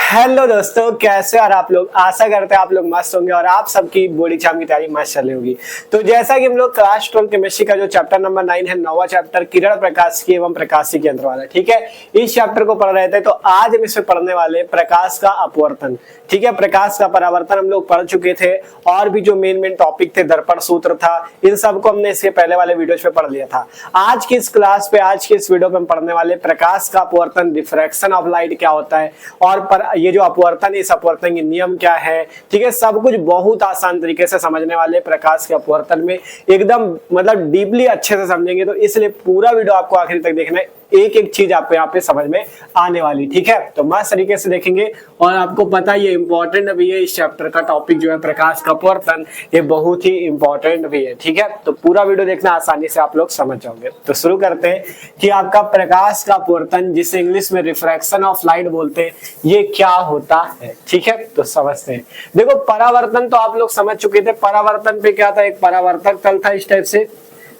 Hello दोस्तों, कैसे और आप लोग। आशा करते हैं आप लोग मस्त होंगे और आप सबकी बोर्ड एग्जाम की तैयारी मस्त चल रही होगी। तो जैसा कि हम लोग क्लास 12 केमिस्ट्री का जो चैप्टर नंबर 9 है, 9वां चैप्टर किरण प्रकाशिकी एवं प्रकाशिकी यंत्र वाला, ठीक है, इस चैप्टर को पढ़ रहे थे। तो आज हम इसमें पढ़ने वाले प्रकाश का अपवर्तन, ठीक है, प्रकाश का परावर्तन हम लोग पढ़ चुके थे और भी जो मेन टॉपिक थे, दर्पण सूत्र था, इन सबको हमने इसके पहले वाले वीडियोस पे पढ़ लिया था। आज की इस क्लास पे, आज की इस वीडियो पे हम पढ़ने वाले प्रकाश का अपवर्तन, डिफ्रैक्शन ऑफ लाइट क्या होता है और ये जो अपवर्तन है, इस अपवर्तन के नियम क्या है, ठीक है, सब कुछ बहुत आसान तरीके से समझने वाले। प्रकाश के अपवर्तन में एकदम मतलब डीपली अच्छे से समझेंगे, तो इसलिए पूरा वीडियो आपको आखिरी तक देखना है। एक एक चीज आपको यहाँ पे समझ में आने वाली, ठीक है, तो मस्त तरीके से देखेंगे। और आपको पता ये इंपॉर्टेंट भी है, इस चैप्टर का टॉपिक जो है प्रकाश का अपवर्तन, ये बहुत ही इंपॉर्टेंट भी है, ठीक है। तो पूरा वीडियो देखना, आसानी से आप लोग समझ जाओगे। तो शुरू करते हैं कि आपका प्रकाश का अपवर्तन, जिसे इंग्लिश में रिफ्रैक्शन ऑफ लाइट बोलते हैं, ये क्या होता है, ठीक है। तो समझते हैं। देखो, परावर्तन तो आप लोग समझ चुके थे। परावर्तन पे क्या था, एक परावर्तक तल था इस टाइप से,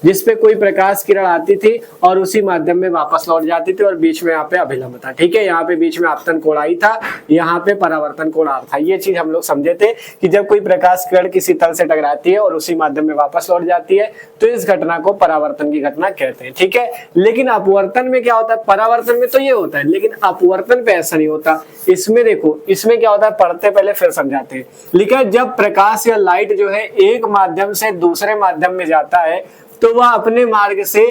जिसपे कोई प्रकाश किरण आती थी और उसी माध्यम में वापस लौट जाती थी, और बीच में यहाँ पे अभिलंब था, ठीक है। यहाँ पे बीच में आपतन कोण आई था, यहाँ पे परावर्तन कोण आर था। ये चीज हम लोग समझे थे कि जब कोई प्रकाश किरण किसी तल से टकराती है और उसी माध्यम में वापस लौट जाती है, तो इस घटना को परावर्तन की घटना कहते हैं, ठीक है। लेकिन अपवर्तन में क्या होता है, परावर्तन में तो ये होता है, लेकिन अपवर्तन पे ऐसा नहीं होता। इसमें देखो, इसमें क्या होता है, पढ़ते पहले फिर समझाते हैं। लेकिन जब प्रकाश या लाइट जो है एक माध्यम से दूसरे माध्यम में जाता है, तो वह अपने मार्ग से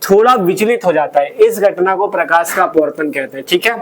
थोड़ा विचलित हो जाता है। इस घटना को प्रकाश का अपवर्तन कहते हैं, ठीक है।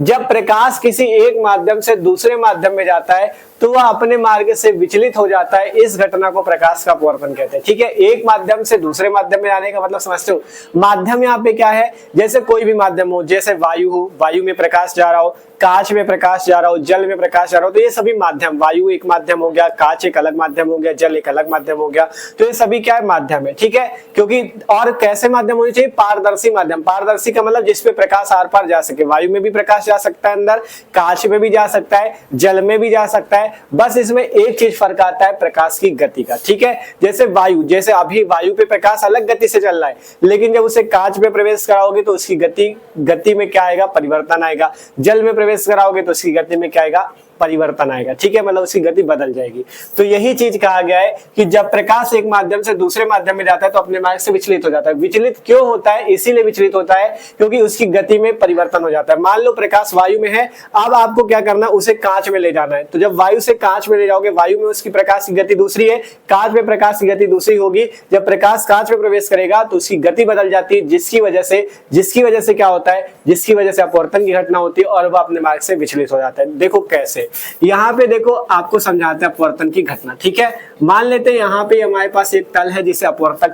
जब प्रकाश किसी एक माध्यम से दूसरे माध्यम में जाता है, तो वह अपने मार्ग से विचलित हो जाता है। इस घटना को प्रकाश का अपवर्तन कहते हैं, ठीक है। एक माध्यम से दूसरे माध्यम में जाने का मतलब समझते हो। माध्यम यहाँ पे क्या है, जैसे कोई भी माध्यम हो, जैसे वायु हो, वायु में प्रकाश जा रहा हो, कांच में प्रकाश जा रहा हो, जल में प्रकाश जा रहा हो, तो ये सभी माध्यम, वायु एक माध्यम हो गया, कांच एक अलग माध्यम हो गया, जल एक अलग माध्यम हो गया, तो ये सभी क्या है, माध्यम है, ठीक है। क्योंकि और कैसे माध्यम होने चाहिए, पारदर्शी माध्यम। पारदर्शी का मतलब जिसपे प्रकाश आर पार जा सके। वायु में भी प्रकाश जा सकता है अंदर, कांच में भी जा सकता है, जल में भी जा सकता है। बस इसमें एक चीज फर्क आता है, प्रकाश की गति का, ठीक है। जैसे वायु, जैसे अभी वायु पे प्रकाश अलग गति से चल रहा है, लेकिन जब उसे कांच में प्रवेश कराओगे तो उसकी गति में क्या आएगा, परिवर्तन आएगा। जल में प्रवेश कराओगे तो उसकी गति में क्या आएगा, परिवर्तन आएगा, ठीक है, मतलब उसकी गति बदल जाएगी। तो यही चीज कहा गया है कि जब प्रकाश एक माध्यम से दूसरे माध्यम में जाता है, तो अपने मार्ग से विचलित हो जाता है। विचलित क्यों होता है, इसीलिए विचलित होता है क्योंकि उसकी गति में परिवर्तन हो जाता है। मान लो प्रकाश वायु में है, अब आपको क्या करना है, उसे कांच में ले जाना है। तो जब वायु से कांच में ले जाओगे, वायु में उसकी प्रकाश की गति दूसरी है, कांच में प्रकाश की गति दूसरी होगी। जब प्रकाश कांच में प्रवेश करेगा तो उसकी गति बदल जाती है, जिसकी वजह से क्या होता है, जिसकी वजह से अपवर्तन की घटना होती है और वह अपने मार्ग से विचलित हो जाता है। देखो कैसे, यहाँ पे देखो आपको समझाते हैं अपवर्तन की घटना, ठीक है। मान लेते हैं यहाँ पे हमारे पास एक तल है जिसे अपवर्तन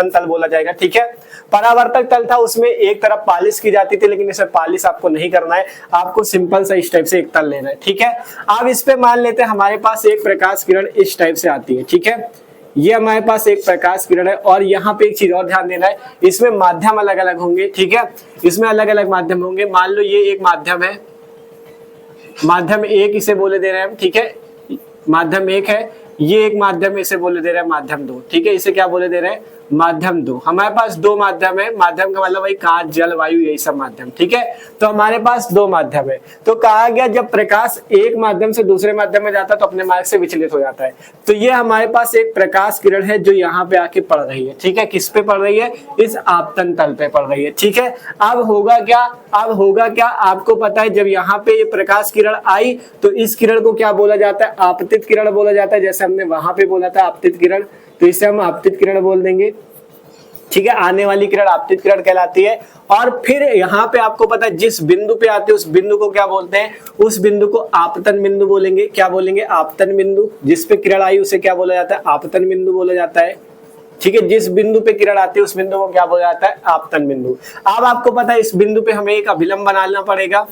तल बोला जाएगा, ठीक है। परावर्तक तल था, उसमें एक तरफ पालिश की जाती थी, लेकिन इसमें पालिश आपको नहीं करना है, आपको सिंपल सा इस टाइप से एक तल लेना है, ठीक है। अब इस पे मान लेते हैं हमारे पास एक प्रकाश किरण इस टाइप से आती है, ठीक है। ये हमारे पास एक प्रकाश किरण है, और यहाँ पे एक चीज और ध्यान देना है, इसमें माध्यम अलग अलग होंगे, ठीक है। इसमें अलग अलग माध्यम होंगे। मान लो ये एक माध्यम है, माध्यम एक इसे बोले दे रहे हैं हम, ठीक है, माध्यम एक है। ये एक माध्यम इसे बोले दे रहे हैं माध्यम दो, ठीक है, इसे क्या बोले दे रहे हैं, माध्यम दो। हमारे पास दो माध्यम है, माध्यम का मतलब वही कांच, जल, वायु, यही सब माध्यम, ठीक है। तो हमारे पास दो माध्यम है। तो कहा गया जब प्रकाश एक माध्यम से दूसरे माध्यम में जाता है तो अपने मार्ग से विचलित हो जाता है। तो ये हमारे पास एक प्रकाश किरण है जो यहाँ पे आके पड़ रही है, ठीक है। किस पे पड़ रही है, इस आपतन तल पे पड़ रही है, ठीक है। अब होगा क्या, आपको पता है, जब यहाँ पे ये प्रकाश किरण आई तो इस किरण को क्या बोला जाता है, आपतित किरण बोला जाता है। जैसे हमने वहां पे बोला था आपतित किरण, तो इसे हम आपतित किरण बोल देंगे, ठीक है। आने वाली किरण आपतित किरण कहलाती है। और फिर यहाँ पे आपको पता है जिस बिंदु पे आते हैं उस बिंदु को क्या बोलते हैं, उस बिंदु को आपतन बिंदु बोलेंगे। क्या बोलेंगे, आपतन बिंदु। जिस पे किरण आई उसे क्या बोला जाता है, आपतन बिंदु बोला जाता है, ठीक है। जिस बिंदु पे किरण आती है उस बिंदु को क्या बोला जाता है, आपतन बिंदु। अब आपको पता है इस बिंदु पे हमें एक अभिलंब बनाना पड़ेगा,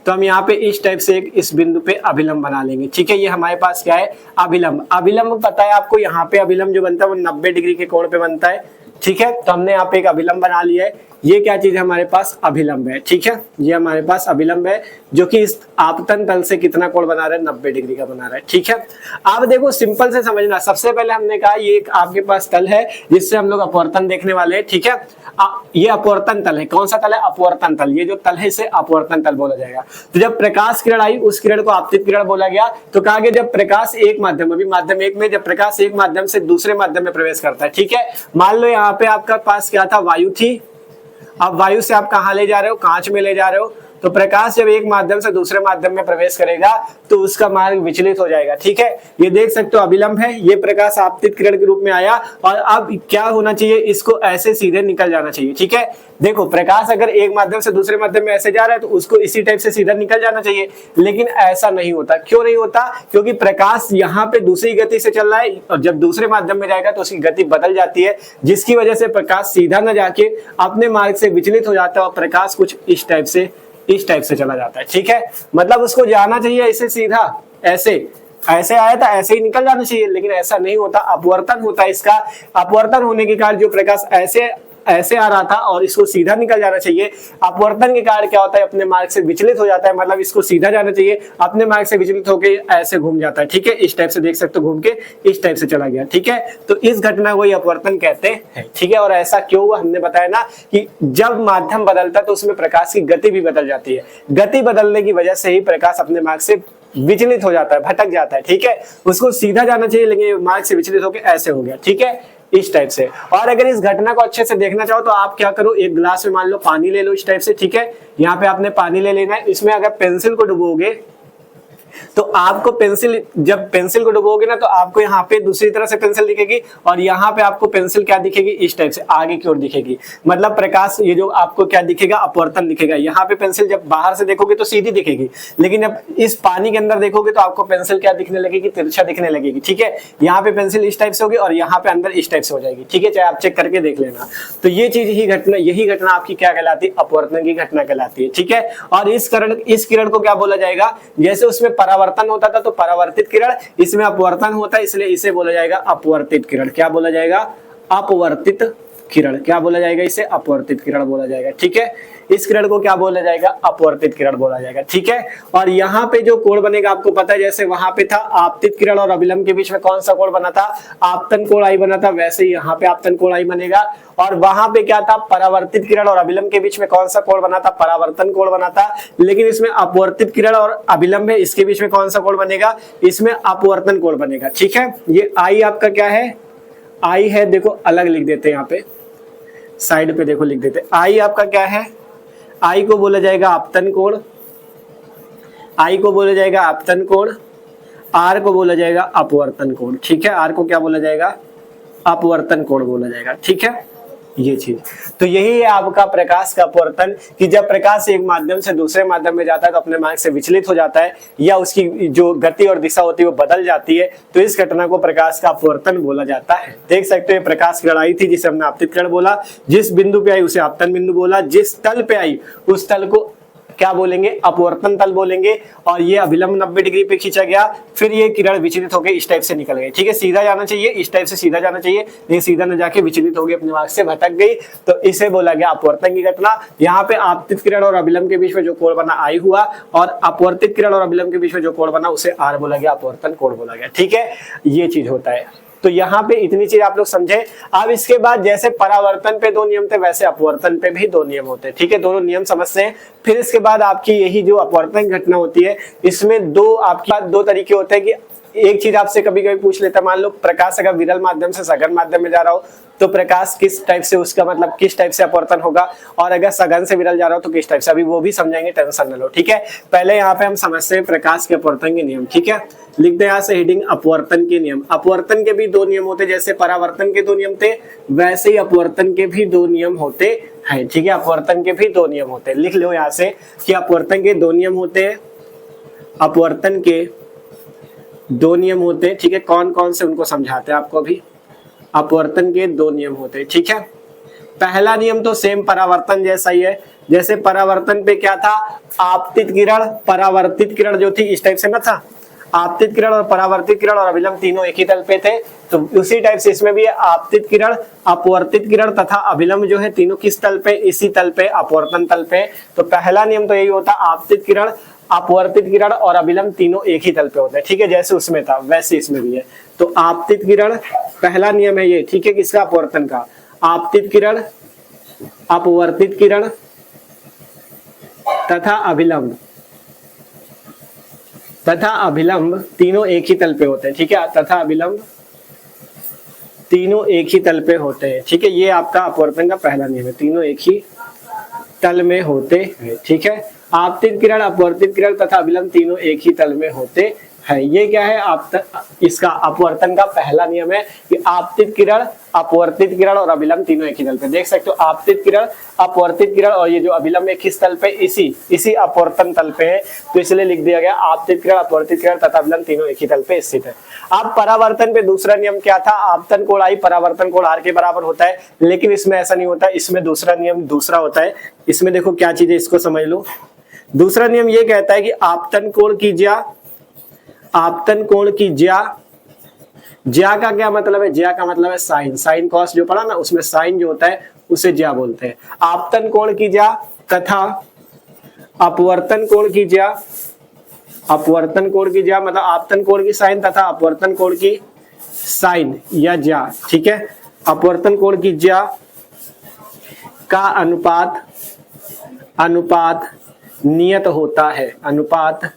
तो हम यहाँ पे इस टाइप से इस बिंदु पे अभिलंब बना लेंगे, ठीक है। ये हमारे पास क्या है, अभिलंब। अभिलंब पता है आपको, यहाँ पे अभिलंब जो बनता है वो 90 डिग्री के कोण पे बनता है, ठीक है। तो हमने यहाँ पे एक अभिलंब बना लिया है। ये क्या चीज है हमारे पास, अभिलंब है। ठीक है, ये हमारे पास अभिलंब है जो कि इस आपतन तल से कितना कोण बना रहा है, 90 डिग्री का बना रहा है। ठीक है, आप देखो सिंपल से समझना। सबसे पहले हमने कहा ये एक आपके पास तल है जिससे हम लोग अपवर्तन देखने वाले हैं। ठीक है, ये अपवर्तन तल है। कौन सा तल है, अपवर्तन तल। ये जो तल है इसे अपवर्तन तल बोला जाएगा। तो जब प्रकाश किरण आई उस किरण को आपतित किरण बोला गया। तो कहा गया जब प्रकाश एक माध्यम, अभी माध्यम एक में जब प्रकाश एक माध्यम से दूसरे माध्यम में प्रवेश करता है। ठीक है, मान लो यहाँ पे आपका पास क्या था, वायु थी। अब वायु से आप कहाँ ले जा रहे हो, कांच में ले जा रहे हो। तो प्रकाश जब एक माध्यम से दूसरे माध्यम में प्रवेश करेगा तो उसका मार्ग विचलित हो जाएगा। ठीक है, ये देख सकते हो अभिलंब है, ये प्रकाश आपतित किरण के रूप में आया और अब क्या होना चाहिए, इसको ऐसे सीधे निकल जाना चाहिए। ठीक है, देखो प्रकाश अगर एक माध्यम से दूसरे माध्यम में ऐसे जा रहा है तो उसको इसी टाइप से सीधा निकल जाना चाहिए, लेकिन ऐसा नहीं होता। क्यों नहीं होता, क्योंकि प्रकाश यहाँ पे दूसरी गति से चल रहा है और जब दूसरे माध्यम में जाएगा तो उसकी गति बदल जाती है, जिसकी वजह से प्रकाश सीधा न जाके अपने मार्ग से विचलित हो जाता है और प्रकाश कुछ इस टाइप से चला जाता है। ठीक है, मतलब उसको जाना चाहिए ऐसे सीधा, ऐसे आया था ऐसे ही निकल जाना चाहिए, लेकिन ऐसा नहीं होता, अपवर्तन होता है इसका। अपवर्तन होने के कारण जो प्रकाश ऐसे आ रहा था और इसको सीधा निकल जाना चाहिए, अपवर्तन के कारण क्या होता है, अपने मार्ग से विचलित हो जाता है। मतलब इसको सीधा जाना चाहिए, अपने मार्ग से विचलित होकर ऐसे घूम जाता है। ठीक है, इस टाइप से देख सकते हो, घूम के इस टाइप से चला गया। ठीक है, तो इस घटना को ही अपवर्तन कहते हैं। ठीक है, और ऐसा क्यों हुआ, हमने बताया ना कि जब माध्यम बदलता है तो उसमें प्रकाश की गति भी बदल जाती है। गति बदलने की वजह से ही प्रकाश अपने मार्ग से विचलित हो जाता है, भटक जाता है। ठीक है, उसको सीधा जाना चाहिए लेकिन मार्ग से विचलित होकर ऐसे हो गया। ठीक है, इस टाइप से। और अगर इस घटना को अच्छे से देखना चाहो तो आप क्या करो, एक गिलास में मान लो पानी ले लो इस टाइप से। ठीक है, यहाँ पे आपने पानी ले लेना है, इसमें अगर पेंसिल को डुबोगे तो आपको जब पेंसिल को डुबोगे ना तो आपको यहाँ पे दूसरी तरह से पेंसिल दिखेगी और यहाँ पे आपको पेंसिल क्या दिखेगी, इस टाइप से आगे की ओर दिखेगी। मतलब प्रकाश ये जो आपको क्या दिखेगा, अपवर्तन दिखेगा। यहाँ पे पेंसिल जब बाहर से देखोगे तो सीधी दिखेगी, लेकिन जब इस पानी के अंदर देखोगे तो आपको पेंसिल क्या दिखने लगेगी, तिरछा दिखने लगेगी। ठीक है, यहाँ पे पेंसिल इस टाइप से होगी और यहाँ पे अंदर इस टाइप से हो जाएगी। ठीक है, चाहे आप चेक करके देख लेना। तो ये चीज यही घटना आपकी क्या कहलाती है, अपवर्तन की घटना कहलाती है। ठीक है, और इस किरण को क्या बोला जाएगा, जैसे उसमें परावर्तन होता था तो परावर्तित किरण, इसमें अपवर्तन होता है इसलिए इसे बोला जाएगा अपवर्तित किरण। क्या बोला जाएगा, अपवर्तित किरण। क्या बोला जाएगा, इसे अपवर्तित किरण बोला जाएगा। ठीक है, इस किरण को क्या बोला जाएगा, अपवर्तित किरण बोला जाएगा। ठीक है, और यहाँ पे जो कोण बनेगा आपको पता है, जैसे वहां पे था आपतित किरण और अभिलंब के बीच में कौन सा कोण बना था, आपतन कोण आई बना था, वैसे ही यहाँ पे आपतन कोण आई बनेगा। और वहां पे क्या था, परावर्तित किरण और अभिलंब के बीच में कौन सा कोण बना था, परावर्तन कोण बना था। लेकिन इसमें अपवर्तित किरण और अभिलंब है, इसके बीच में कौन सा कोण बनेगा, इसमें अपवर्तन कोण बनेगा। ठीक है, ये आई आपका क्या है, आई है, देखो अलग लिख देते हैं, यहाँ पे साइड पे देखो लिख देते हैं। आई आपका क्या है, आई को बोला जाएगा आपतन कोण, आई को बोला जाएगा आपतन कोण, आर को बोला जाएगा अपवर्तन कोण। ठीक है, आर को क्या बोला जाएगा, अपवर्तन कोण बोला जाएगा। ठीक है, ये चीज तो यही है आपका प्रकाश का अपवर्तन, कि जब प्रकाश एक माध्यम से दूसरे माध्यम में जाता है तो अपने मार्ग से विचलित हो जाता है या उसकी जो गति और दिशा होती है वो बदल जाती है, तो इस घटना को प्रकाश का अपवर्तन बोला जाता है। देख सकते हैं प्रकाश किरण आई थी जिसे हमने आपतित किरण बोला, जिस बिंदु पे आई उसे आपतन बिंदु बोला, जिस तल पे आई उस तल को क्या बोलेंगे, अपवर्तन तल बोलेंगे। और ये अभिलंब 90 डिग्री पे खींचा गया, फिर ये किरण विचलित होकर इस टाइप से निकल गई। ठीक है, सीधा जाना चाहिए, इस टाइप से सीधा जाना चाहिए, लेकिन सीधा न जाके विचलित हो गई, अपने मार्ग से भटक गई, तो इसे बोला गया अपवर्तन की घटना। यहाँ पे आपतित किरण और अभिलंब के बीच में जो कोण बना आई हुआ, और अपवर्तित किरण और अभिलंब के बीच में जो कोण बना उसे आर बोला गया, अपवर्तन कोण बोला गया। ठीक है, ये चीज होता है। तो यहाँ पे इतनी चीज आप लोग समझे। अब इसके बाद जैसे परावर्तन पे 2 नियम थे वैसे अपवर्तन पे भी 2 नियम होते हैं। ठीक है, दोनों नियम समझते हैं। फिर इसके बाद आपकी यही जो अपवर्तन घटना होती है, इसमें दो तरीके होते हैं कि एक चीज आपसे कभी कभी पूछ लेता है, मान लो प्रकाश अगर विरल माध्यम से सघन माध्यम में जा रहा हो तो प्रकाश किस टाइप से, उसका मतलब किस टाइप से अपवर्तन होगा, और अगर सघन से विरल जा रहा हो तो किस टाइप से, अभी वो भी समझाएंगे, टेंशन न लो। ठीक है, पहले यहाँ पे हम समझते हैं प्रकाश के अपवर्तन के नियम। ठीक है, लिखते हैं यहाँ से हेडिंग अपवर्तन के नियम। अपवर्तन के भी 2 नियम होते, जैसे परावर्तन के 2 नियम थे वैसे ही अपवर्तन के भी 2 नियम होते हैं। ठीक है, अपवर्तन के भी 2 नियम होते हैं, लिख लो यहाँ से कि अपवर्तन के 2 नियम होते हैं, अपवर्तन के 2 नियम होते हैं। ठीक है, कौन कौन से उनको समझाते हैं आपको अभी। अपवर्तन के 2 नियम होते हैं। ठीक है, पहला नियम तो सेम परावर्तन जैसा ही है, जैसे परावर्तन पे क्या था, आपतित किरण परावर्तित किरण जो थी इस टाइप से ना था, आपतित किरण और परावर्तित किरण और अभिलंब तीनों एक ही तल पे थे, तो उसी टाइप से इसमें भी आपतित किरण, अपवर्तित किरण तथा अभिलंब जो है तीनों किस तल पे, इसी तल पे, अपवर्तन तल पे। तो पहला नियम तो यही होता है, आपतित किरण, अपवर्तित किरण और अभिलंब तीनों एक ही तल पे होते हैं, ठीक है, जैसे उसमें था वैसे इसमें भी है। तो आपतित किरण पहला नियम है ये, ठीक है, किसका, अपवर्तन का। आपतित किरण, अपवर्तित किरण तथा अभिलंब तीनों एक ही तल पे होते हैं, ठीक है, तथा अभिलंब तीनों एक ही तल पे होते हैं, ठीक है। ये आपका अपवर्तन का पहला नियम है, तीनों एक ही तल में होते हैं, ठीक है। आपतित किरण, अपवर्तित किरण तथा अभिलंब तीनों एक ही तल में होते हैं। ये क्या है, इसका अपवर्तन का पहला नियम है कि आपतित किरण, अपवर्तित किरण और अभिलंब तीनों एक ही तल पे। देख सकते हो आपतित किरण, अपवर्तित किरण और ये जो अभिलंब है किस तल पे, इसी अपवर्तन तल पे है, तो इसलिए लिख दिया गया आपतित किरण, अपवर्तित किरण तथा अभिलंब तीनों एक ही तल पे स्थित है। अब परावर्तन पे दूसरा नियम क्या था, आपतन कोण आई परावर्तन कोण आर के बराबर होता है, लेकिन इसमें ऐसा नहीं होता, इसमें दूसरा नियम दूसरा होता है। इसमें देखो क्या चीज है, इसको समझ लो। दूसरा नियम ये कहता है कि आपतन कोण की ज्या का क्या मतलब है, ज्या का मतलब है साइन, साइन कॉस जो पढ़ा ना, उसमें साइन जो होता है उसे ज्या बोलते हैं। आपतन कोण की ज्या तथा अपवर्तन कोण की ज्या, अपवर्तन कोण की ज्या मतलब आपतन कोण की साइन तथा अपवर्तन कोण की साइन या ज्या, ठीक है। अपवर्तन कोण की ज्या का अनुपात नियत होता है, अनुपात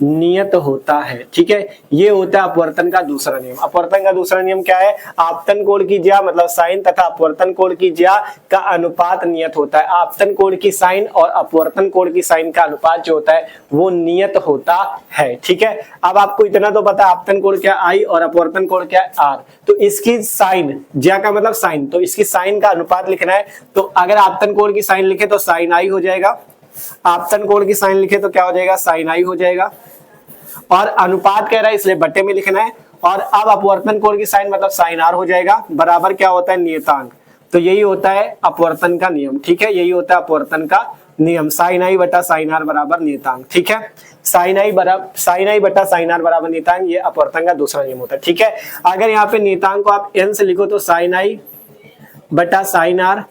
नियत होता है, ठीक है। ये होता है अपवर्तन का दूसरा नियम। अपवर्तन का दूसरा नियम क्या है, आपतन कोण की ज्या मतलब साइन तथा अपवर्तन कोण की ज्या का अनुपात नियत होता है। आपतन कोण की साइन और अपवर्तन कोण की साइन का अनुपात जो होता है वो नियत होता है, ठीक है। अब आपको इतना तो पता है आपतन कोण क्या आई और अपवर्तन कोण क्या आर, तो इसकी साइन, ज्या का मतलब साइन, तो इसकी साइन का अनुपात लिखना है। तो अगर आपतन कोण की साइन लिखे तो साइन आई हो जाएगा, आपतन कोण की साइन लिखे तो क्या हो जाएगा, साइन आई हो जाएगा, और अनुपात कह रहा है इसलिए बट्टे में लिखना है। और अब अपवर्तन कोण की साइन मतलब साइन आर हो जाएगा, बराबर क्या होता है, नियतांक। तो यही होता है अपवर्तन का नियम, ठीक है, यही होता है अपवर्तन का नियम, साइन आई बटा साइन आर बराबर नियतांक, ठीक है। साइन आई बटा साइन आर बराबर नियतांक, ये अपवर्तन का दूसरा नियम होता है, ठीक है। अगर यहाँ पे नियतांक को आप n से लिखो तो साइन आई बटा साइन आर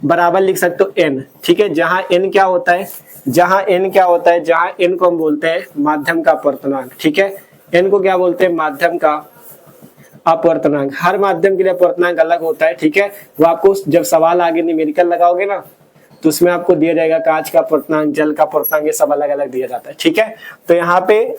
बराबर लिख सकते हो n, ठीक है। जहां n क्या होता है, जहां n को हम बोलते हैं माध्यम का अपवर्तनांक, ठीक है। n को क्या बोलते हैं, माध्यम का अपवर्तनांक। हर माध्यम के लिए अपवर्तनांक अलग होता है, ठीक है। वो आपको जब सवाल आगे न्यूमेरिकल लगाओगे ना तो उसमें आपको दिया जाएगा कांच का अपवर्तनांक, जल का अपवर्तनांक, ये सब अलग अलग दिया जाता है, ठीक है। तो यहाँ पे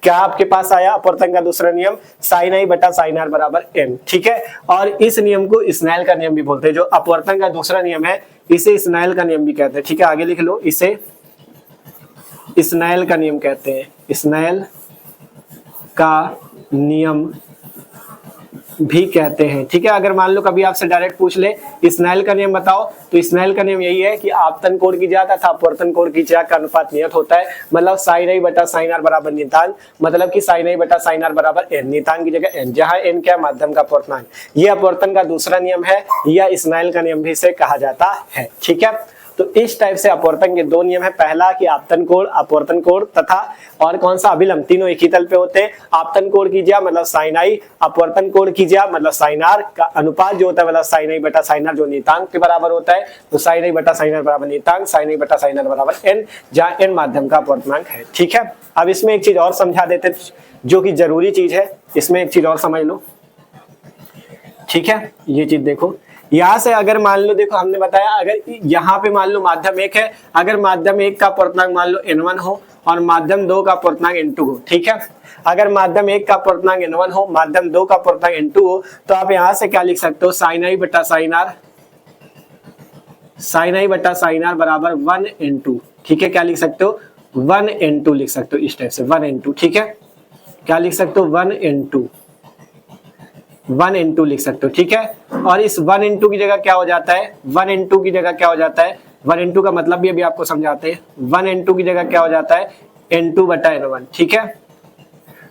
क्या आपके पास आया, अपवर्तन का दूसरा नियम साइन आई बटा साइन आर बराबर n, ठीक है। और इस नियम को स्नेल का नियम भी बोलते हैं, जो अपवर्तन का दूसरा नियम है इसे स्नेल का नियम भी कहते हैं, ठीक है। आगे लिख लो, इसे स्नेल का नियम कहते हैं, स्नेल का नियम भी कहते हैं, ठीक है। अगर मान लो कभी आपसे डायरेक्ट पूछ ले स्नेल का नियम बताओ, तो स्नेल का नियम यही है कि आपतन कोण की ज्या तथा अपवर्तन कोण की ज्या का अनुपात नियत होता है, मतलब साइन आई बटा साइन आर बराबर नियतांक, मतलब कि साइन आई बटा साइन आर बराबर n, नियतांक की जगह n, जहां n क्या माध्यम का अपवर्तनांक। ये अपवर्तन का दूसरा नियम है, या स्नेल का नियम भी इसे कहा जाता है, ठीक है। तो इस टाइप से अपवर्तन के दो नियम है, पहला कि आपतन कोण, अपवर्तन कोण तथा और कौन सा, अभिलंब, तीनों एक ही तल पे होते हैं। आपतन कोण की ज्या मतलब साइन आई, अपवर्तन कोण की ज्या मतलब साइन आर का अनुपात जो होता है मतलब साइन आई बटा साइन आर, जो नियतांक के बराबर होता है। तो साइन आई बटा साइन आर बराबर नियतांक, साइन आई बटा साइन आर बराबर n, जहां n माध्यम का अपवर्तनांक है, ठीक है। अब इसमें एक चीज और समझा देते जो कि जरूरी चीज है, इसमें एक चीज और समझ लो, ठीक है। ये चीज देखो, यहां से अगर मान लो, देखो हमने बताया अगर यहाँ पे मान लो माध्यम 1 है, अगर माध्यम 1 का अपवर्तनांक मान लो n1 हो और माध्यम 2 का अपवर्तनांक n2 हो, ठीक है। अगर माध्यम 1 का अपवर्तनांक n1 हो, माध्यम 2 का अपवर्तनांक n2 हो, तो आप यहां से क्या लिख सकते हो, साइन आई बटा साइन आर बराबर 1n2, ठीक है। क्या लिख सकते हो, 1n2 लिख सकते हो, इस टाइप से 1n2, ठीक है। क्या लिख सकते हो, 1n2 लिख सकते हो, ठीक है। और इस 1n2 की जगह क्या हो जाता है, 1n2 की जगह क्या हो जाता है, 1n2 का मतलब भी अभी आपको समझाते हैं। 1n2 की जगह क्या हो जाता है, n2 बटा n1, ठीक है।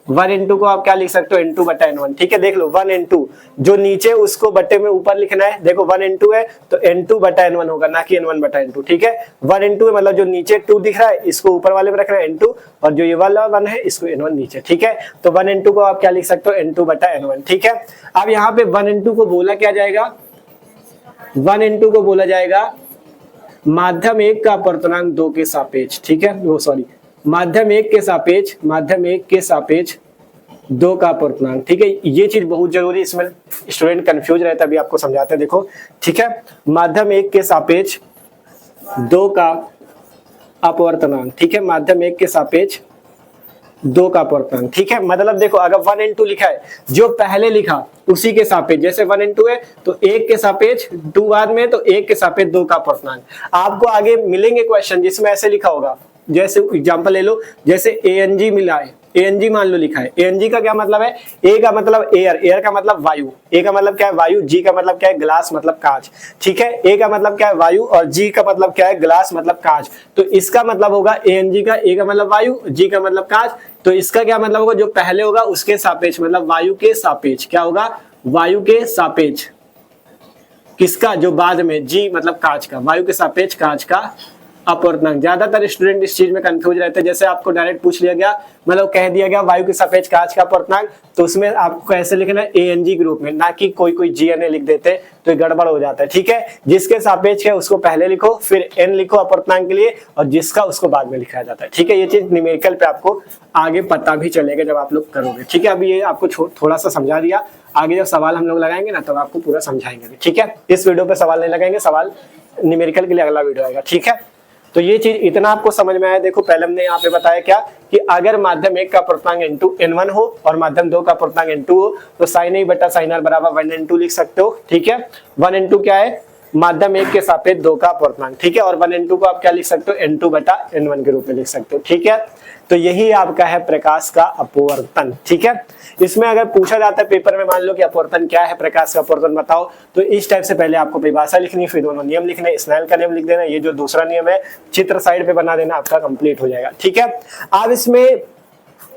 1 इंटू को आप क्या लिख सकते हो, N2 बटा N1। ठीक है, देख लो 1 N2 जो नीचे उसको बटे में ऊपर लिखना है। देखो 1 N2 है तो N2 बटा N1 होगा, ना कि N1 बटा N2। ठीक है, 1 N2 है मतलब जो नीचे 2 दिख रहा है इसको ऊपर वाले में रखना है N2, और जो ये वाला 1 है इसको N1 नीचे। ठीक है, तो 1 N2 को आप क्या लिख सकते हो, N2 बटा N1। ठीक है, अब यहाँ पे 1 N2 को बोला क्या जाएगा, 1 N2 को बोला जाएगा माध्यम 1 का अपर्तनांक 2 के सापेक्ष। ठीक है, वो सॉरी माध्यम 1 के सापेक्ष, माध्यम 1 के सापेक्ष 2 का अपर्तनांक। ठीक है, ये चीज बहुत जरूरी, इसमें स्टूडेंट कंफ्यूज रहता है, अभी आपको समझाते हैं। देखो ठीक है, माध्यम 1 के सापेक्ष 2 का अपवर्तनांक। ठीक है, माध्यम 1 के सापेक्ष 2 का अपवर्तनांक। ठीक है, मतलब देखो अगर 1 N2 लिखा है, जो पहले लिखा उसी के सापेक्ष, जैसे 1 N2 है तो 1 के सापेक्ष 2 बाद में, तो 1 के सापेक्ष 2 का अपवर्तनांक। आपको आगे मिलेंगे क्वेश्चन जिसमें ऐसे लिखा होगा, जैसे एग्जांपल ले लो, जैसे ANG मिला है, ANG मान लो लिखा है। ANG का क्या मतलब है, A का मतलब एयर, एयर का मतलब वायु, A का मतलब क्या है वायु, G का मतलब क्या है ग्लास मतलब कांच। ठीक है, A का मतलब क्या है वायु और G का मतलब क्या है ग्लास मतलब कांच। तो इसका मतलब होगा ANG का, A का मतलब वायु, G का मतलब कांच, तो इसका क्या मतलब होगा, जो पहले होगा उसके सापेक्ष, मतलब वायु के सापेक्ष। क्या होगा, वायु के सापेक्ष किसका, जो बाद में, G मतलब कांच का, वायु के सापेक्ष कांच का अपवर्तनांक। ज्यादातर स्टूडेंट इस चीज में कंफ्यूज रहते हैं, जैसे आपको डायरेक्ट पूछ लिया गया, मतलब कह दिया गया वायु के सापेक्ष कांच का अपवर्तनांक, तो उसमें आपको ऐसे लिखना है ANG के रूप में, ना कि कोई GNA लिख देते तो ये गड़बड़ हो जाता है। ठीक है, जिसके सापेक्ष है उसको पहले लिखो, फिर N लिखो अपवर्तनांक के लिए, और जिसका उसको बाद में लिखा जाता है। ठीक है, ये चीज न्यूमेरिकल पे आपको आगे पता भी चलेगा जब आप लोग करोगे। ठीक है, अभी ये आपको थोड़ा सा समझा दिया, आगे जब सवाल हम लोग लगाएंगे ना तब आपको पूरा समझाएंगे। ठीक है, इस वीडियो पे सवाल नहीं लगाएंगे, सवाल न्यूमेरिकल के लिए अगला वीडियो आएगा। ठीक है, तो ये चीज इतना आपको समझ में आया। देखो पहले हमने यहाँ पे बताया क्या कि अगर माध्यम 1 का अपर्तनांक N1 हो और माध्यम 2 का अपर्तनांक N2 हो तो sin A बटा sin R बराबर 1 N2 लिख सकते हो। ठीक है, 1 N2 क्या है, माध्यम 1 के सापेक्ष 2 का अपर्तनांक। ठीक है, और 1 N2 को आप क्या लिख सकते हो, N2 बटा N1 के रूप में लिख सकते हो। ठीक है, तो यही आपका है प्रकाश का अपवर्तन। ठीक है, इसमें अगर पूछा जाता है पेपर में, मान लो कि अपवर्तन क्या है, प्रकाश का अपवर्तन बताओ, तो इस टाइप से पहले आपको परिभाषा लिखनी है, फिर दोनों नियम लिखने, स्नेल का नियम लिख देना, ये जो दूसरा नियम है चित्र साइड पे बना देना, आपका कंप्लीट हो जाएगा। ठीक है, अब इसमें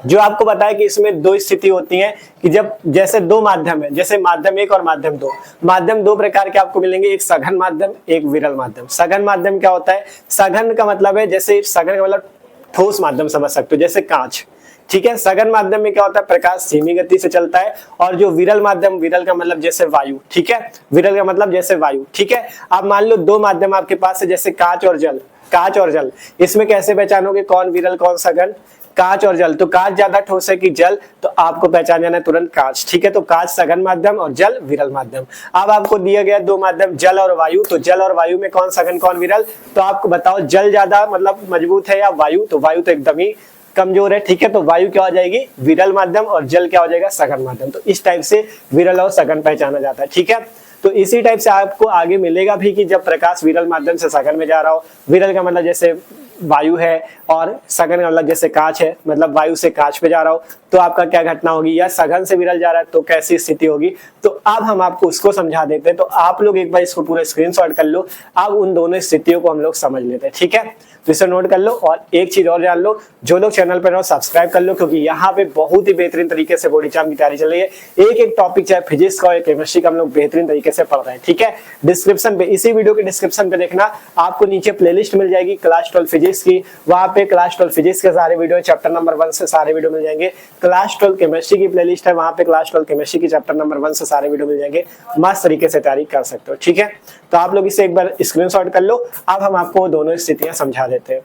जो आपको बताया कि इसमें 2 स्थिति होती हैं कि जब जैसे 2 माध्यम है, जैसे माध्यम 1 और माध्यम 2, माध्यम 2 प्रकार के आपको मिलेंगे, एक सघन माध्यम, एक विरल माध्यम। सघन माध्यम क्या होता है, सघन का मतलब है, जैसे सघन का मतलब ठोस माध्यम समझ सकते हो, जैसे कांच। ठीक है, सघन माध्यम में क्या होता है, प्रकाश धीमी गति से चलता है, और जो विरल माध्यम, विरल का मतलब जैसे वायु। ठीक है, विरल का मतलब जैसे वायु। ठीक है, आप मान लो 2 माध्यम आपके पास है, जैसे कांच और जल, कांच और जल, इसमें कैसे पहचानोगे कौन विरल कौन सघन, कांच और जल, तो कांच ज्यादा ठोस है कि जल, तो आपको पहचान जाना है तुरंत कांच। ठीक है, तो कांच सघन माध्यम और जल विरल माध्यम। अब आपको दिया गया 2 माध्यम जल और वायु, तो जल और वायु में कौन सघन कौन विरल, तो आपको बताओ जल ज्यादा मतलब मजबूत है या वायु, तो वायु तो एकदम ही कमजोर है। ठीक है, तो वायु क्या हो जाएगी, विरल माध्यम, और जल क्या हो जाएगा, सघन माध्यम। तो इस टाइप से विरल और सघन पहचाना जाता है। ठीक है, तो इसी टाइप से आपको आगे मिलेगा भी कि जब प्रकाश विरल माध्यम से सघन में जा रहा हो, विरल का मतलब जैसे वायु है और सघन का मतलब जैसे कांच है, मतलब वायु से कांच पे जा रहा हो तो आपका क्या घटना होगी, या सघन से विरल जा रहा है तो कैसी स्थिति होगी। तो अब हम आपको उसको समझा देते हैं, तो आप लोग एक बार इसको पूरा स्क्रीनशॉट कर लो। अब उन दोनों स्थितियों को हम लोग समझ लेते हैं। ठीक है, तो इसे नोट कर लो, और एक चीज और जान लो, जो लोग चैनल पर हो सब्सक्राइब कर लो, क्योंकि यहाँ पे बहुत ही बेहतरीन तरीके से बोर्ड एग्जाम की तैयारी चल रही है। एक एक टॉपिक चाहे फिजिक्स का और केमिस्ट्री का हम लोग बेहतरीन तरीके से पढ़ रहे हैं। ठीक है, डिस्क्रिप्शन पे, इसी वीडियो के डिस्क्रिप्शन पे देखना, आपको नीचे प्लेलिस्ट मिल जाएगी क्लास 12 फिजिक्स की, वहां पे क्लास 12 फिजिक्स के सारे वीडियो, चैप्टर नंबर 1 से सारे वीडियो मिल जाएंगे। क्लास 12 केमिस्ट्री की प्लेलिस्ट है, वहां पे क्लास 12 केमिस्ट्री की चैप्टर नंबर 1 से सारे वीडियो मिल जाएंगे, मस्त तरीके से तैयारी कर सकते हो। ठीक है, तो आप लोग इसे एक बार स्क्रीनशॉट कर लो। अब हम आपको दोनों स्थितियां समझा देते हैं।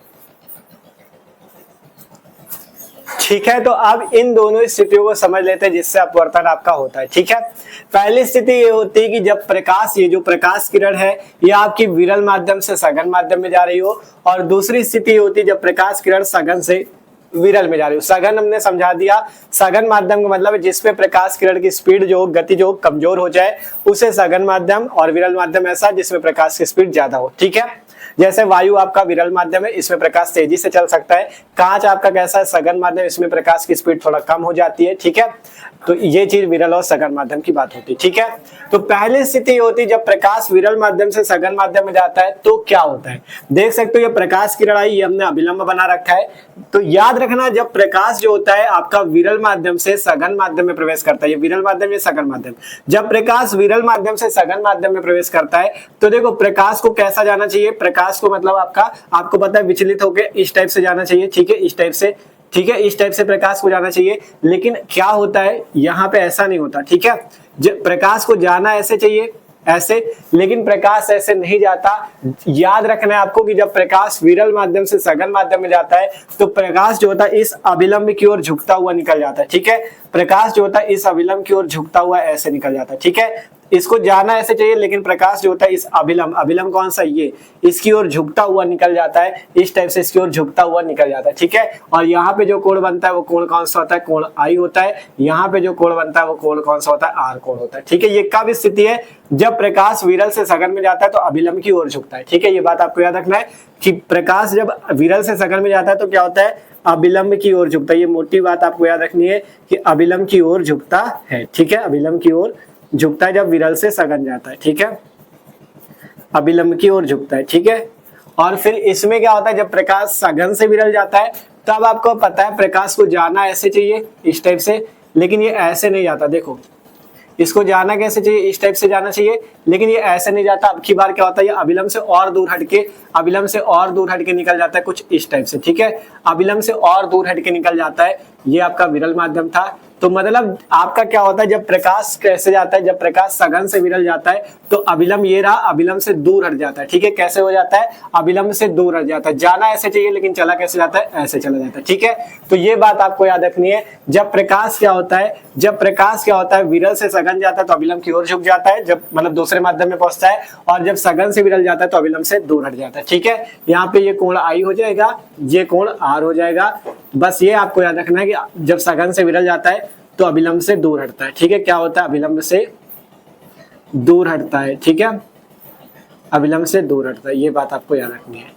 ठीक है, तो अब इन दोनों स्थितियों को समझ लेते हैं जिससे अपवर्तन आपका होता है। ठीक है, पहली स्थिति ये होती है कि जब प्रकाश, ये जो प्रकाश किरण है ये आपकी विरल माध्यम से सघन माध्यम में जा रही हो, और दूसरी स्थिति होती है जब प्रकाश किरण सघन से विरल में जा रही हो। सघन हमने समझा दिया, सघन माध्यम का मतलब है जिसपे प्रकाश किरण की स्पीड जो गति जो कमजोर हो जाए उसे सघन माध्यम, और विरल माध्यम ऐसा जिसमें प्रकाश की स्पीड ज्यादा हो। ठीक है, जैसे वायु आपका विरल माध्यम है, इसमें प्रकाश तेजी से चल सकता है। कांच आपका कैसा है, सघन माध्यम, इसमें प्रकाश की स्पीड थोड़ा कम हो जाती है, ठीक है। तो ये चीज विरल और सघन माध्यम की बात होती है, ठीक है। तो पहली स्थिति होती है जब प्रकाश विरल माध्यम से सघन माध्यम में जाता है तो क्या होता है, देख सकते हो ये प्रकाश की लड़ाई, ये हमने अभिलंब बना रखा है। तो याद रखना जब प्रकाश जो होता है आपका विरल माध्यम से सघन माध्यम में प्रवेश करता है, ये विरल माध्यम, ये सघन माध्यम, जब प्रकाश विरल माध्यम से सघन माध्यम में प्रवेश करता है तो देखो प्रकाश को कैसा जाना चाहिए, प्रकाश को मतलब आपको पता है विचलित होकर इस टाइप से जाना चाहिए, ठीक है, इस टाइप से, ठीक है, इस टाइप से प्रकाश को जाना चाहिए। लेकिन क्या होता है यहाँ पे ऐसा नहीं होता, ठीक है, प्रकाश को जाना ऐसे चाहिए, ऐसे, लेकिन प्रकाश ऐसे नहीं जाता। याद रखना है आपको कि जब प्रकाश विरल माध्यम से सघन माध्यम में जाता है तो प्रकाश जो होता है इस अभिलंब की ओर झुकता हुआ निकल जाता है, ठीक है, प्रकाश जो होता है इस अभिलंब की ओर झुकता हुआ ऐसे निकल जाता है, ठीक है। इसको जाना ऐसे चाहिए, लेकिन प्रकाश जो होता है इस अभिलंब कौन सा, ये, इसकी ओर झुकता हुआ निकल जाता है, इस टाइप से इसकी ओर झुकता हुआ निकल जाता है, ठीक है। और यहाँ पे जो कोण बनता है वो कोण कौन सा होता है, कोण आई होता है। यहाँ पे जो कोण बनता है वो कोण कौन सा होता है, आर कोण होता है, ठीक है। ये कब स्थिति है, जब प्रकाश विरल से सघन में जाता है तो अभिलंब की ओर झुकता है, ठीक है। ये बात आपको याद रखना है कि प्रकाश जब विरल से सघन में जाता है तो क्या होता है, अभिलंब की ओर झुकता है। ये मोटी बात आपको याद रखनी है कि अभिलंब की ओर झुकता है, ठीक है, अभिलंब की ओर झुकता है जब विरल से सघन जाता है, ठीक है, अभिलंब की ओर झुकता है, ठीक है। और फिर इसमें क्या होता है, जब प्रकाश सघन से विरल जाता है तब आपको पता है प्रकाश को जाना ऐसे चाहिए, इस टाइप से, लेकिन ये ऐसे नहीं जाता। देखो इसको जाना कैसे चाहिए, इस टाइप से जाना चाहिए, लेकिन ये ऐसे नहीं जाता। अब की बार क्या होता है, ये अभिलंब से और दूर हटके निकल जाता है, कुछ इस टाइप से, ठीक है, अभिलंब से और दूर हटके निकल जाता है। ये आपका विरल माध्यम था। तो मतलब आपका क्या होता है, जब प्रकाश कैसे जाता है, जब प्रकाश सघन से विरल जाता है तो अभिलंब ये रहा, अभिलंब से दूर हट जाता है, ठीक है। कैसे हो जाता है, अभिलंब से दूर हट जाता है, जाना ऐसे चाहिए लेकिन चला कैसे जाता है, ऐसे चला जाता है, ठीक है। तो ये बात आपको याद रखनी है, जब प्रकाश क्या होता है विरल से सघन जाता है तो अभिलंब की ओर झुक जाता है, जब मतलब दूसरे माध्यम में पहुंचता है, और जब सघन से विरल जाता है तो अभिलंब से दूर हट जाता है, ठीक है। यहाँ पे ये कोण आई हो जाएगा, ये कोण आर हो जाएगा। बस ये आपको याद रखना है कि जब सघन से विरल जाता है तो अभिलंब से दूर हटता है, ठीक है। क्या होता है, अभिलंब से दूर हटता है, ठीक है, अभिलंब से दूर हटता है। ये बात आपको याद रखनी है।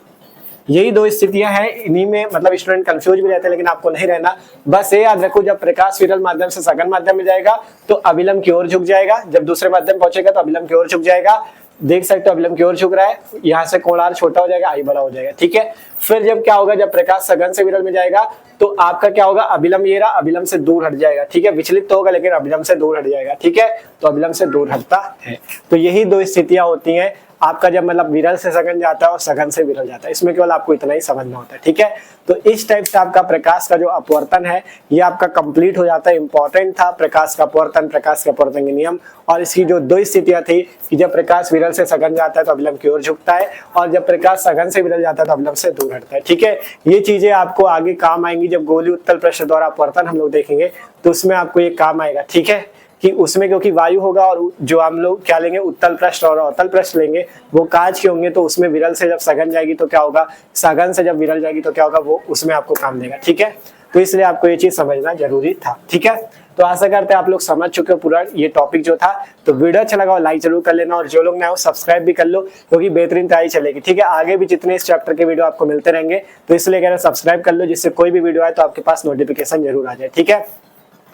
यही दो स्थितियां हैं, इन्हीं में मतलब स्टूडेंट कंफ्यूज भी रहते हैं, लेकिन आपको नहीं रहना। बस ये याद रखो, जब प्रकाश विरल माध्यम से सघन माध्यम में जाएगा तो अभिलंब की ओर झुक जाएगा, जब दूसरे माध्यम पहुंचेगा तो अभिलंब की ओर झुक जाएगा। देख सकते हो अभिलंब की ओर झुक रहा है, यहाँ से कोण आर छोटा हो जाएगा, आई बड़ा हो जाएगा, ठीक है। फिर जब क्या होगा, जब प्रकाश सघन से विरल में जाएगा तो आपका क्या होगा, अभिलंब ये रहा, अभिलंब से दूर हट जाएगा, ठीक है, विचलित तो होगा लेकिन अभिलंब से दूर हट जाएगा, ठीक है। तो अभिलंब से दूर हटता है। तो यही दो स्थितियां होती हैं आपका, जब मतलब विरल से सघन जाता है और सघन से विरल जाता है। इसमें केवल आपको इतना ही समझना होता है, ठीक है। तो इस टाइप से आपका प्रकाश का जो अपवर्तन है ये आपका कंप्लीट हो जाता है। इंपॉर्टेंट था प्रकाश का अपवर्तन, प्रकाश के अपवर्तन के नियम, और इसकी जो दो स्थितियां थी कि जब प्रकाश विरल से सघन जाता है तो अभिलंब की ओर झुकता है, और जब प्रकाश सघन से विरल जाता है तो अभिलंब से दूर हटता है, ठीक है। ये चीजें आपको आगे काम आएंगी जब गोली उत्तल पृष्ठ द्वारा अपवर्तन हम लोग देखेंगे, तो उसमें आपको ये काम आएगा, ठीक है, कि उसमें क्योंकि वायु होगा और जो हम लोग क्या लेंगे, उत्तल पृष्ठ और अवतल पृष्ठ लेंगे, वो कांच के होंगे। तो उसमें विरल से जब सघन जाएगी तो क्या होगा, सघन से जब विरल जाएगी तो क्या होगा, वो उसमें आपको काम देगा, ठीक है। तो इसलिए आपको ये चीज समझना जरूरी था, ठीक है। तो आशा करते हैं आप लोग समझ चुके हो पूरा ये टॉपिक जो था। तो वीडियो अच्छा लगा लाइक जरूर कर लेना, और जो लोग नए हो सब्सक्राइब भी कर लो, क्योंकि बेहतरीन तैयारी चलेगी, ठीक है। आगे भी जितने इस चैप्टर के वीडियो आपको मिलते रहेंगे, तो इसलिए कह रहे हैं सब्सक्राइब कर लो, जिससे कोई भी वीडियो आए तो आपके पास नोटिफिकेशन जरूर आ जाए, ठीक है।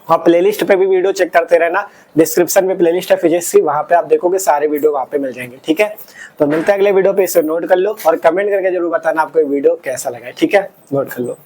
हाँ, प्लेलिस्ट पे भी वीडियो चेक करते रहना, डिस्क्रिप्शन में प्लेलिस्ट है फिजिक्स की, वहां पे आप देखोगे सारे वीडियो वहां पे मिल जाएंगे, ठीक है। तो मिलते हैं अगले वीडियो पे, इसे नोट कर लो और कमेंट करके जरूर बताना आपको ये वीडियो कैसा लगा है, ठीक है, नोट कर लो।